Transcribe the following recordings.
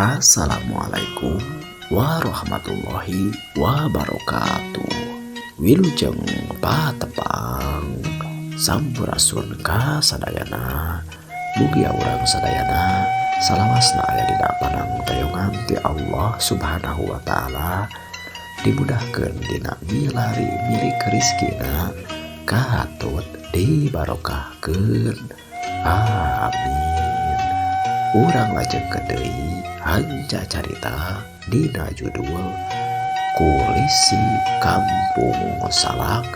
Assalamualaikum warahmatullahi wabarakatuh. Wilujeng patepang sampurasun ka sadayana. Mugia urang sadayana salawasna aya dina panang tayongan ti Allah Subhanahu wa taala, dimudahkeun dina milari milik rizkina, katut dibarokahkeun. Amin. Urang lajeng kedeui hanca carita dina judul Kulisi Kampung Salak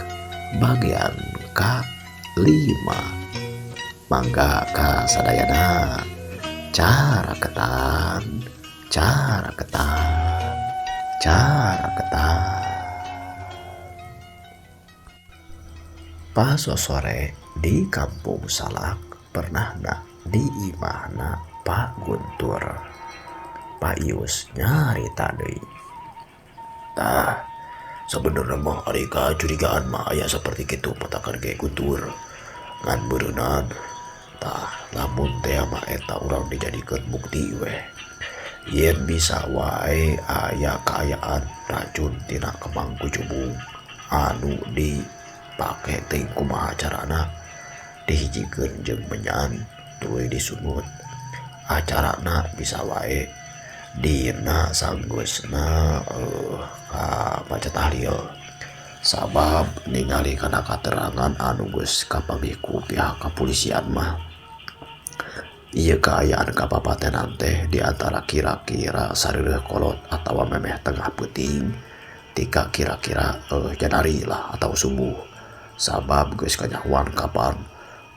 bagian ka-5. Mangga ka sadayana cara ketan. Pas sore di Kampung Salak pernah di imahna Pak Guntur. Pak Ius nyarita deui. Tah, sebenarnya mah ari kacurigaan mah aya saperti kitu patakan ge Guntur. Ngan beureunan tah lamun teh mah eta urang dijadikeun bukti we. Yen bisa wae aya kaayaan racun tina kemang kucubung anu dipake teuing kumaha carana dihijikeun jeung menyan tuluy disungut. Acarana bisa wae dina sanggeusna maca tahlil, sabab ningali kana katerangan anu geus kapanggih ku pihak kepolisian mah ieu kaayaan kapapatenan teh di antara kira-kira sareureuh kolot atawa memeh tengah peuting tika kira-kira janari lah atau subuh, sabab geus kanyahoan kapan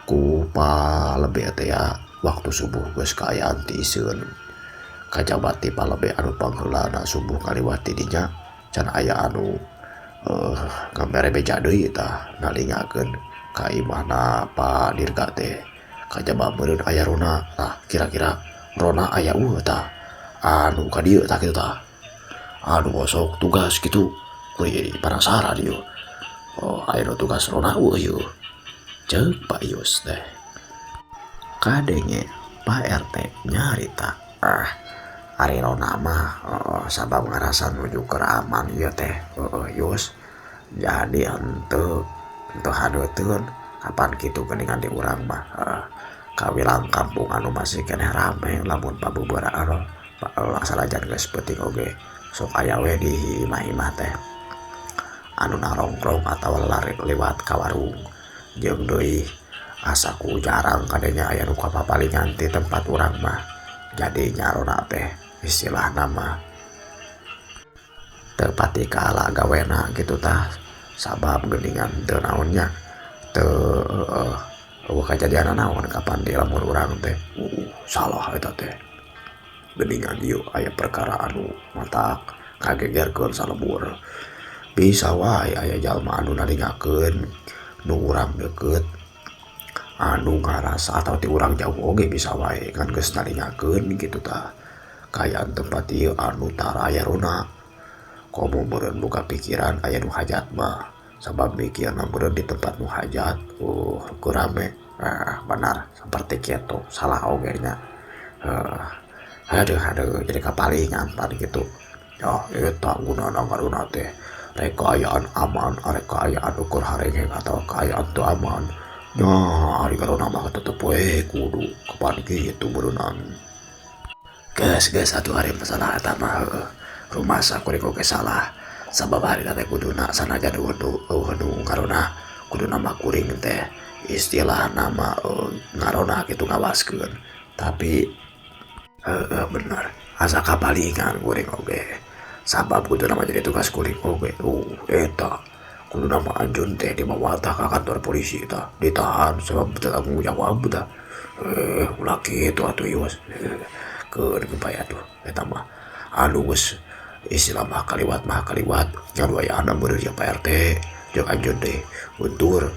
ku palebe teh ya waktu subuh geus kaayaan ti iseun. Kajabat ti palebe anu pangheulana subuh ngaliwati dinya can aya anu ngamere beja deui tah nalingakeun ka imahna Pak Dirga teh. Kajaba meureun aya rona tah kira-kira rona aya tah anu ka dieu tah kitu tah. Anu sok tugas kitu kuy penasaran ieu. Aya nu tugas rona ieu. Ceuk Pak Ius teh. Kadenge Pak RT nyarita, ari rona mah sabab ngarasa nuju keur aman ieu teh Yus. Jadi henteu hadeuteun kapan kitu geuningan di urang mah kawilang kampung anu masih keneh rame lamun pabubeuraan salajan geus peuting oge sok aya we di imah-imah teh anu narongkrong atawa lari lewat ka warung. Jeung deui asaku jarang kadenya aya nu kapapalingan ti tempat urang mah. Jadi nyarona teh istilahna mah teu pati kaala gawena kitu tah, sabab geuningan teu naonnya teu kajadian naon kapan di lamun urang teh salah eta teh geuningan ieu aya perkara anu matak kagegerkeun salebur. Bisa wae aya jalma anu nalingakeun nu urang deukeut anu ngarasa atau ti urang jauh oge bisa wae kan geus nalingakeun kitu tah kaayaan tempat ieu anu tara aya rona. Komo meureun buka pikiran aya nu hajat mah, sabab mikirna meureun di tempat nu hajat ku rame. Benar seperti kitu salah oge nya. Aduh jadi kapalingan pan kitu. Eta gunana ngaruna teh rek kaayaan aman, arek kaayaan ukur harengeng atau kaayaan teu aman. Ari karona mah tetep we kudu kapan kitu beureunan. Geus atuh ari masalah eta mah rumasa kuring oge salah, sabab harita teh kuduna sanajan nu ngarona kuduna mah kuring teh istilahna mah ngarona kitu ngawaskeun. Tapi bener asa kapalingan kuring oge, sabab kuduna mah jadi tugas kuring oge. Eta kuduna mah anjeun teh dibawa tah ka kantor polisi tah ditahan sabab teu tanggung jawab tah. Ulah kitu atuh Ius. Keur gepaya tuh eta mah anu geus istilah mah kaliwat ngaduayana meureun ya Pak RT jeung anjeun teh Guntur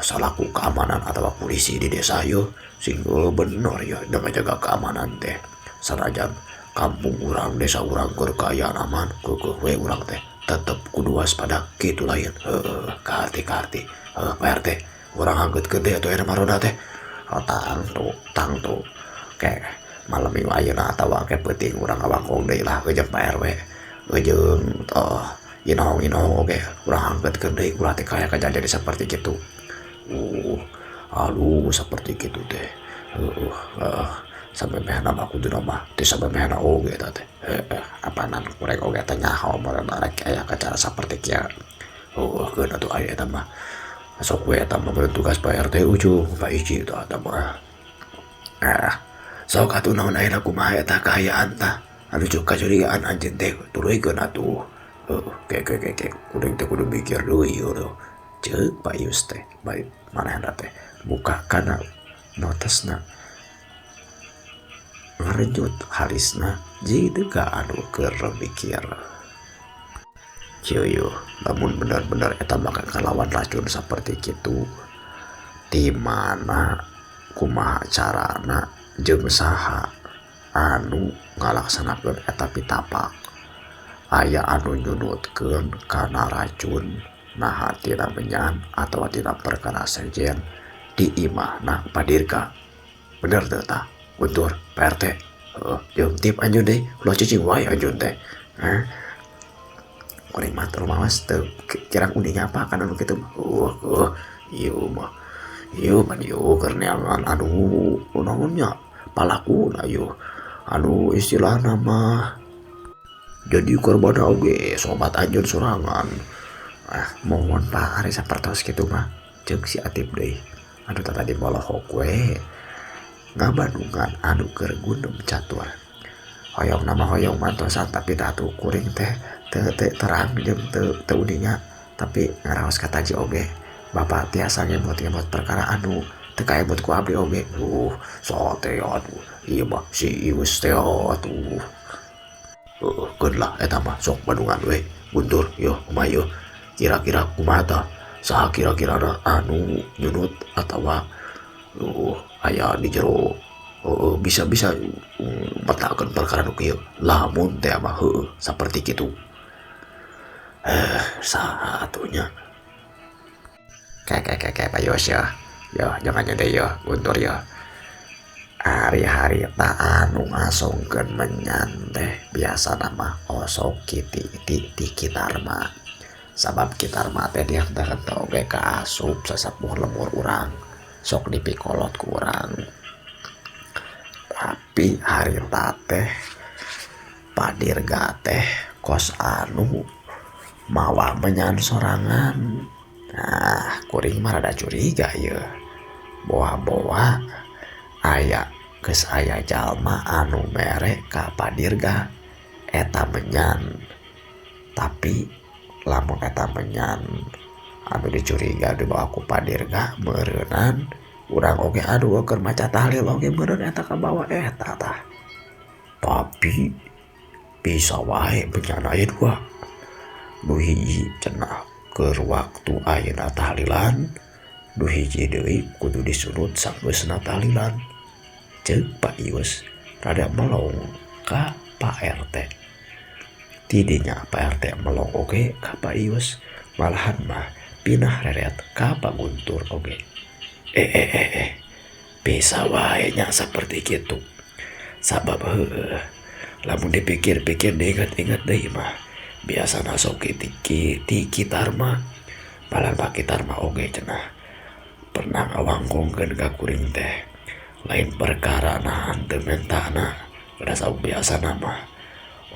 salaku keamanan atawa polisi di desa ieu sing bener ya da ngajaga keamanan teh. Sanajan kampung urang desa urang keur kaayaan aman keukeut we urang teh tetep kudu waspada kitu lain. Karti Pak RT urang anggeutkeun teh atuh aya marona teh. Tang tuh kayak malam minggu ayeuna atawa ke penting urang awakong deui lah jeung Pak RW jeung inong oge urang angkatkeun deui ulah teh kaya kejadian seperti kitu. Aduh seperti gitu teh. Sampai mehna mah kuduna mah teu sampai mehna oge eta teh. Apanan kurang oge teh nyaho meureun rek aya acara saperti kieu. Keun atuh aya eta mah. Sok we eta mah tugas Pak RT ujung Pak Iji itu eta mah. Sok atuh naon ayeuna kumaha eta kaayaan tah. Anu kacurigaan anjeun teh tuluykeun atuh. Ke kuring teh kudu mikir deui eueuh. Ceuk Pak Yus teh, baik manehna teh buka kana notesna. Ngarejut halisna jadi ka anu keur mikir. Cieuh, namun benar-benar eta mah kalawan racun seperti kitu. Di mana kumaha carana jeung saha anu ngalaksanakeun eta pitapak. Aya anu nyunutkeun kana racun naha tina menyan atawa tina perkara sejen di imahna padirga. Bener teu tah Guntur Pak RT? Jeung tip anjeun deui ulah cicing wae anjeun teh. Kuring matur mawas teu kirang uning apa kana anu kitu. Ieu mah keur neangan anu naon nya palakuna ieu. Anu istilahna mah jadi korban oge sobat anjeun sorangan. Mohon Pak ari sapertos kitu mah ceuk si Atip deui. Anu tadi molohok we ngabandungan anu keur gundum catur. Hoyong nama hoyong mantosan tapi tatu kuring teh terang jeung teu uninga tapi ngaraos ka taji oge. Bapak tiasa ngemot perkara anu teu kaemot ku abdi oge. Sote atuh. Ieu mah si Ius teh atuh. Keun lah eta mah sok bandungan we. Guntur yo kumaha yo. Kira-kira kumaha tah? Saha kira-kirana anu nyunut atawa aya di jero bisa metakeun perkara nu kieu. Lamun teh mah heueuh saperti kitu. Saha atunya? Kayak Pak Yos ya. Yo jangan nyedeh yo Guntur yo. Hari-hari tak anu ngasongkeun menyan teh biasa nama osok ti kitar mah. Sabab kitar mah teh dia teu oge ka asup sasepuh lemur urang. Sok dipikolot ku urang. Tapi hari teh padirga teh kos anu mawa menyan sorangan. Nah, kuring mah rada curiga ye. Boa-boa aya geus aya jalma anu mere ka padirga eta menyan. Tapi lamun eta menyan anu dicuriga dibawa ku padirga meureunan urang oge aduh keur maca tahlil oge meureun eta kabawa eta tah. Tapi bisa wae menyan aya dua. Nu hiji cenah keur waktu ayeuna tahlilan, nu hiji deui kudu disurut sanggeusna tahlilan. Ceuk Pak Yus rada melong ka Pak RT. Tidinya Pak RT melong oge ka Pak Yus, malahan mah pinah reret ka Pak Guntur oge. Bisa wae nya saperti kitu. Sabab lamun dipikir-pikir diingat-ingat deui mah biasana sok ti kitar mah balan Pak kitar mah oge cenah pernah ngawangkongkeun ka kuring teh lain perkara nahan teu mentana udah sok biasana mah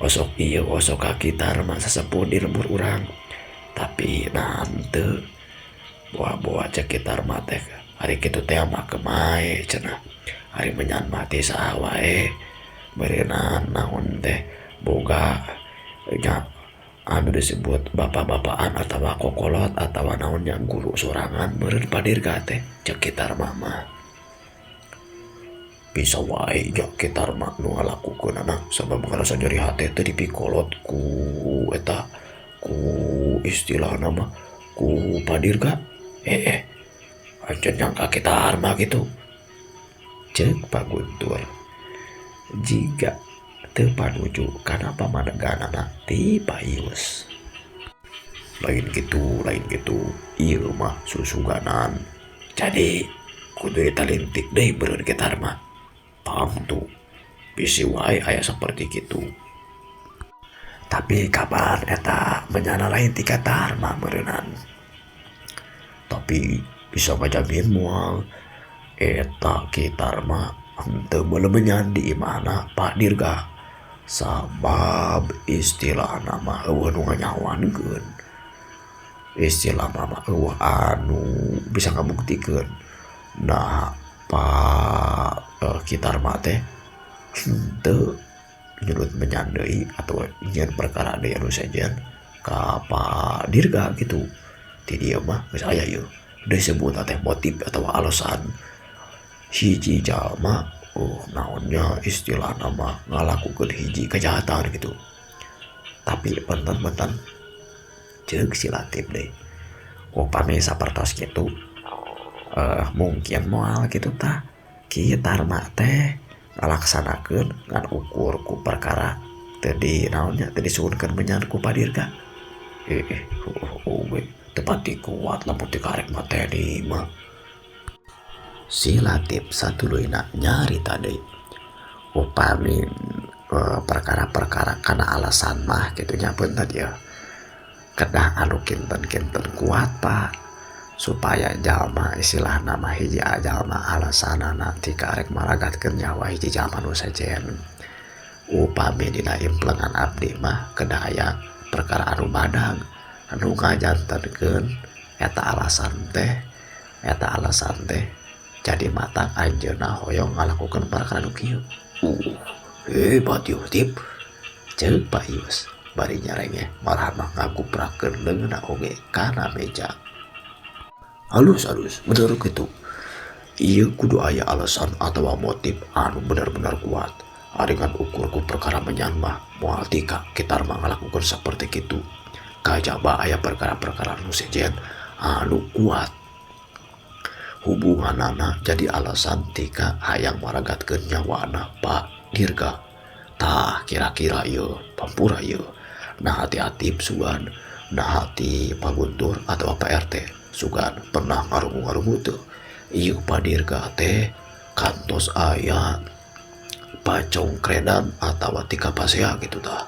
osok ieu osok ka kitar mah sasepuh di lembur urang tapi nahan teu boa-boa cek kitar mah teh hari kitu teh mah kemae cenah hari menyan mah teh saha wae beureunan naon teh boga nya anu disebut bapak-bapakan atawa kokolot atawa naonnya guru sorangan meureun padirga teh cek kitar mah bisa wae nya kitar mah nu ngalakukeunana sabab ngarasa nyeri hate teh dipikolot ku eta ku istilahna mah ku padirga anjeun nyangka kitar mah gitu ceuk Pak Guntur jika teu panuju kana pamaneganana ti Pak Yus. Lain gitu ieu mah susuganan. Jadi kudu ditalintik deui beureun kitar mah. Paham tuh. bisi wae aya seperti gitu. Tapi kapan eta menyana lain tika Tarma meureunnan. Tapi bisa ngajamin moal eta ki Tarma henteu meuleuh menyan di imahna Pak Dirga. Sabab istilah nama eueuh nu nganyawankeun. Istilah nama eueuh anu bisa ngabuktikeun nah Pak Ki Tarma teh henteu nyulut menyan deui atau nyeun perkara deui anu sejen ka Pak Dirga gitu. Ti dieu mah geus aya ieu disebut teh motif atau alasan hiji jalma naonnya istilah nama ngalakukeun hiji kejahatan gitu. Tapi punten ceuk si Latif deui upami sapertos kitu mungkin moal gitu tah Ki Tarma teh ngalaksanakeun ngan ukur ku perkara teu di naonnya teu disuhunkeun menyan ku Pak Dirga. Tepati kuat lamun teu karek materi mah. Si Latif satuluyna nyarita deui upami perkara-perkara kana alasan mah kitu nya punten ya. Kedah anu kinten-kinten kuat Pak supaya jalma istilah nama hiji jalma alasanana ti karek maragatkeun nyawa hiji jalma nu sejen. Upami dina implengan abdi mah kedah aya perkara anu badag anu ngajantenkeun eta alasan teh jadi matang anjeunna hoyong ngalakukeun perkara nu kieu. Hebat ieu Tip ceuk Pak Ius bari nyarengeh malahan mah ngaguprakeun leungeunna oge kana meja. Halus bener kitu. Ieu kudu aya alasan atawa motif anu bener-bener kuat. Aringan ukur ku perkara menyan mah moal tika kita mah ngalakukeun saperti kitu. Kajaba aya perkara-perkara nu sejen anu kuat. Hubunganana jadi alasan tika hayang maragatkeun nyawana Pak Dirga. Tah kira-kira ieu pampura ieu. Nah hati-hati sugan, nah hati Pak Guntur atau Pak RT sugan pernah ngarungu-ngarungu teu. Ieu Pak Dirga teh kantos aya pacongkredan atau tika pasea gitu tah.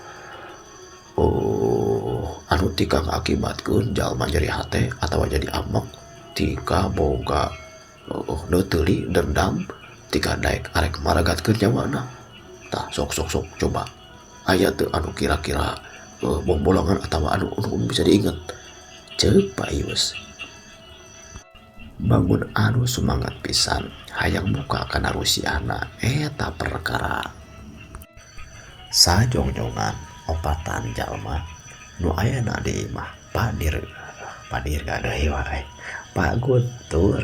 Anu tika ngakibatkeun jalma nyeri hate atau jadi amok tika boga neuteuli dendam tika daek arek maragatkeun nyawana. Tah sok coba aya teu anu kira-kira bolongan atau anu bisa diinget ceuk Pak Ius. Bangun anu semangat pisan hayang buka kana rusiana eta perkara sajongjongan opatan jalma nu ayana di imah Pak Dirga deui wae Pak Guntur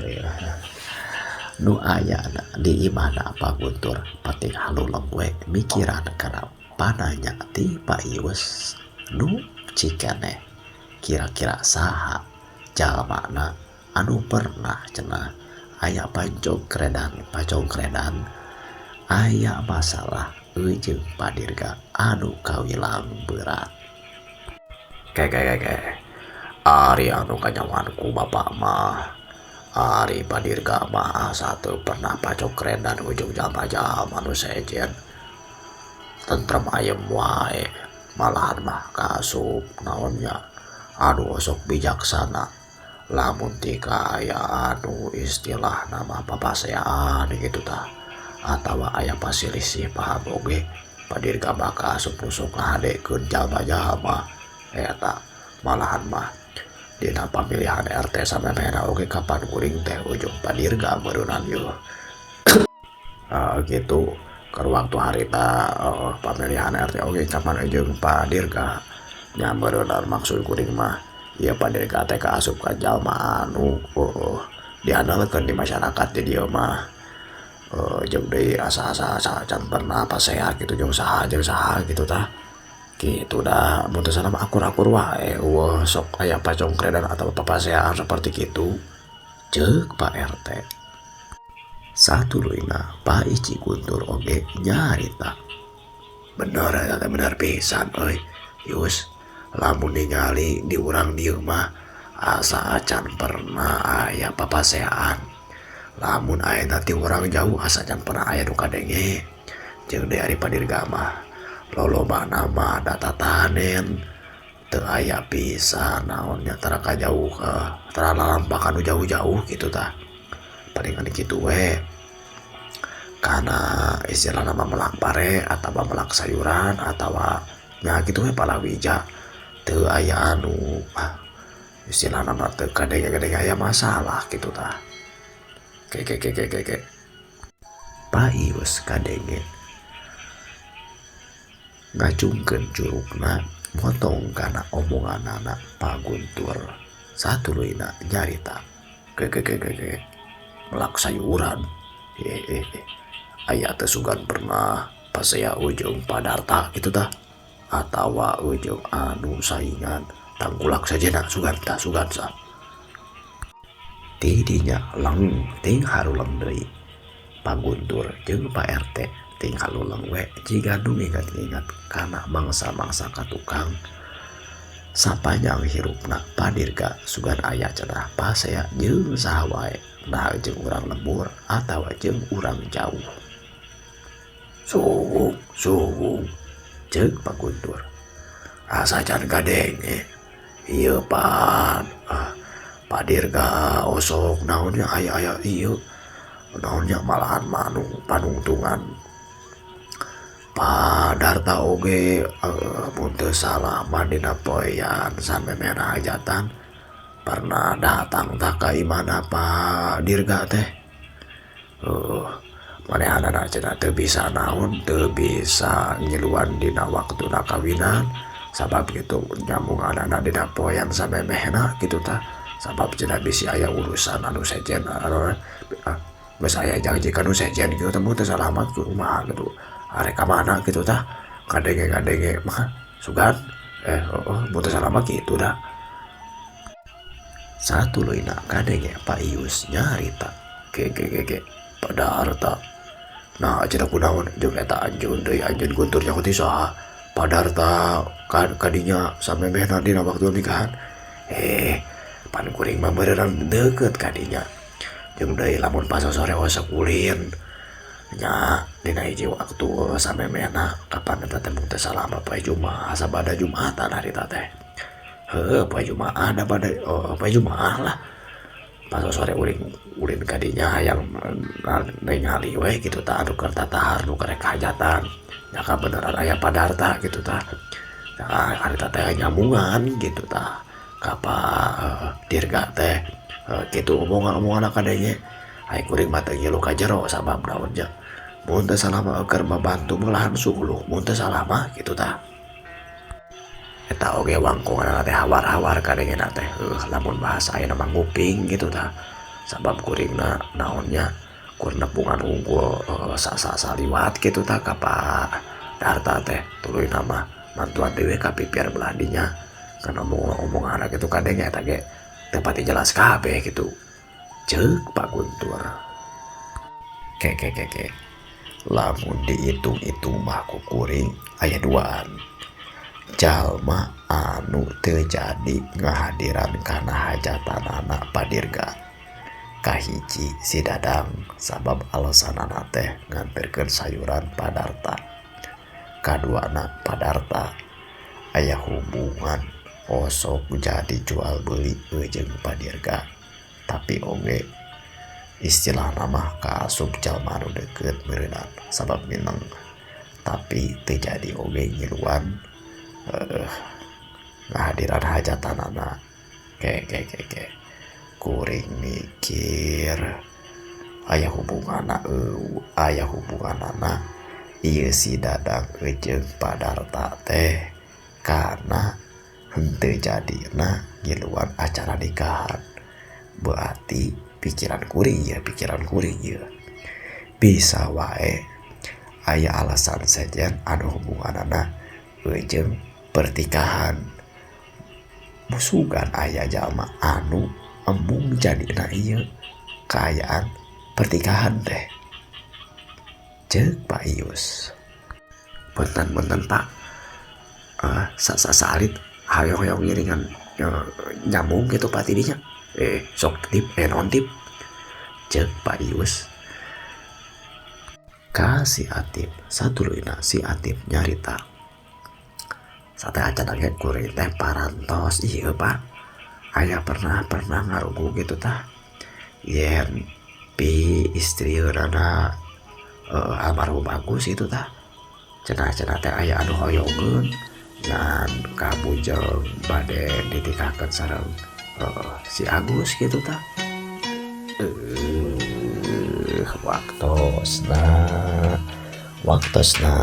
nu ayana di imahna Pak Guntur pati haluleng we mikiran kana pananya ti Pak Ius nu cikeneh kira-kira saha jalmana anu pernah cenah aya pacongkredan aya masalah jeung Pak Dirga anu kawilang berat. Ari anu kanyawanku bapak mah ari Pak Dirga mah satu pernah pacongkredan ujung jalma-jalma anu sejen tentrem ayem wae malahan mah kaasup naonnya anu sok bijaksana. Lamun tika aya anu istilah nama papaseaan gitu tah atawa aya pasilisih paham oge Pak Dirga bakal asup-usup ngahadekeun jalma-jalma eta malahan mah dina pamilihan RT samemehna oge kapan kuring teh ujung Pak Dirga meureunnan ieu. Gitu keur waktu harita pamilihan RT oge kapan ujung Pak Dirga nya meureunnan maksud kuring mah ieu Pak Dirga teh kaasup ka jalma anu diandalkeun di masyarakat di dieu mah jeung deui asa-asa can pernah pasea gitu jeung saha gitu tah kitu dah mutusana mah akur-akur wae sok aya pacongkredan atau papaseaan seperti kitu ceuk Pak RT. Satuluyna Pak Ici Guntur oge nyarita bener pisan euy Yus. Lamun ningali di urang dieu mah asa acan pernah aya papaseaan. Lamun aya ti urang jauh asa can pernah aya nu kadenge. jeung dari padirga mah lolobana mah data tanen teu aya pisan naonnya tara kajauh tara lalampakan jauh-jauh gitu tah palingan kitu we karena istilah nama melak pare atau melak sayuran atau nya gitu we palawija teu aya anu istilah nama teu kadenge-kadenge aya masalah gitu tah ke Paius kadenge ngacungkeun curugna motong kana omonganana Pak Guntur satuluina nyarita ke melak sayuran aya teh sugan pernah pas saya ujung padarta gitu tah atawa ujung anu saingan tangkulak saja nak sugan sa tidinya ting harulang deui Pak Guntur jeung Pak RT ting halulang we jiga nu ingat-ingat kana mangsa-mangsa katukang sapanjang hirupna padirga sugan aya cenah pas saya jeung saha wae nah jeung urang lembur atawa jeung urang jauh sugung ceuk Pak Guntur asa can kadenge ieu pan padirga osok naonnya aya ieu naonnya malahan panungtungan padarta oge mun teu salah mah dina poean samemeh hajatan pernah datang tak ka imana Pak Dirga teh manehanana cenah teu bisa naon teu bisa ngiluan dina waktuna kawinan sabab kitu nyambunganana dina poean samemehna kitu tah sabab cenah bisi aya urusan anu sejen geus aya janji kanu sejen kitu teh mun teu salamat ku kumaha gitu arek ka mana gitu tah kadenge mah sugan mun teu salamat kitu dah satuluina kadenge Pak Ius nyarita ke pada harta nah cenah kunaon jeung eta anjeun deui anjeun Guntur nya ku ti saha padarta kadinya samemehna dina waktu nikahan pan kuring mah beneran deukeut kadinya jeung deui lamun pas sore sakulin nya dina hiji waktu samemehna kapan eta teh mun teu salah poe Jumaah sabada Jumatan harita teh poe Jumaah da bada poe Jumaah lah pas sore ulin kadinya hayang ningali we gitu tah anu keur tatahar nu karek hajatan nya beneran aya padarta gitu tah harita teh nyambungan gitu tah ka Dirga teh gitu omongan kadenge ai kuring mah teu ngilu ka jero sabab naon nya mun teu salah mah keur mabantu malahan suluh mun teu salah mah kitu tah eta oge wangkonganna teh hawar-hawar kadengena teh lamun bahasa ayeuna mah nguping gitu tah sabab kuringna naonnya kur nepungan unggul saliwat gitu tah ka Pak Darta teh tuluy nama mantuan dewe ka pipiar belah dinya kana omongan gitu kadenge eta ge teu pati jelas kabeh gitu ceuk Pak Guntur ke lamun diitung-itung mah ku kuring aya duaan jalma anu teu jadi ngahadiran kana hajatanana Padirga kahiji si Dadang sabab alasanana teh nganterkeun sayuran padarta kaduana Padarta aya hubungan osok jadi jual beli jeung Padirga tapi oge istilah nama kaasup jalma anu deukeut meureunana sabab mineng tapi teu jadi oge ngiluan ngahadiran hajatanana ke kuring mikir aya hubunganana ieu si Dadang jeung Padarta teh karena henteu jadina ngiluan acara nikahan berarti pikiran kuring ya bisa wae aya alasan sejen anu hubunganana jeung pertikahan musugan aya jalma anu embung jadina ieu kaayaan pertikahan teh ceuk Pak Ius punten Pak salit hoyong ngiringan nyambung gitu Pak tidinya sok tip non tip ceuk Pak Ius ka si Atip satuluyna si Atip nyarita sate acan lagi kuring teh parantos iya pak aya pernah ngarugu gitu tah yen pi istri anak almarhum bagus itu tah cenah teh aya anu hoyongeun dan kabujeng bade ditikakeun sareng si Agus gitu tah waktosna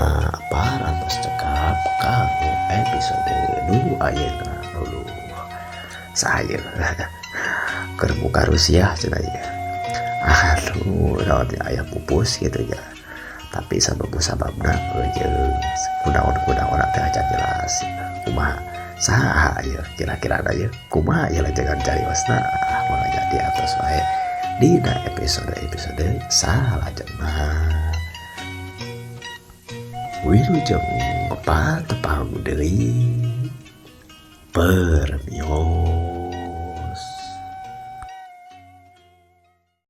parantos cekap kanggo episode nu ayeuna dulu saya keur buka Rusia cenah ya aduh naon aya pupus gitu ya tapi sababna jeung kunaon teh acan jelas kumaha saha ieu kira-kira ieu kumaha ieu jangan cariosna mangga jadi atos wae dina episode salajengna wilujeng patepang deui permio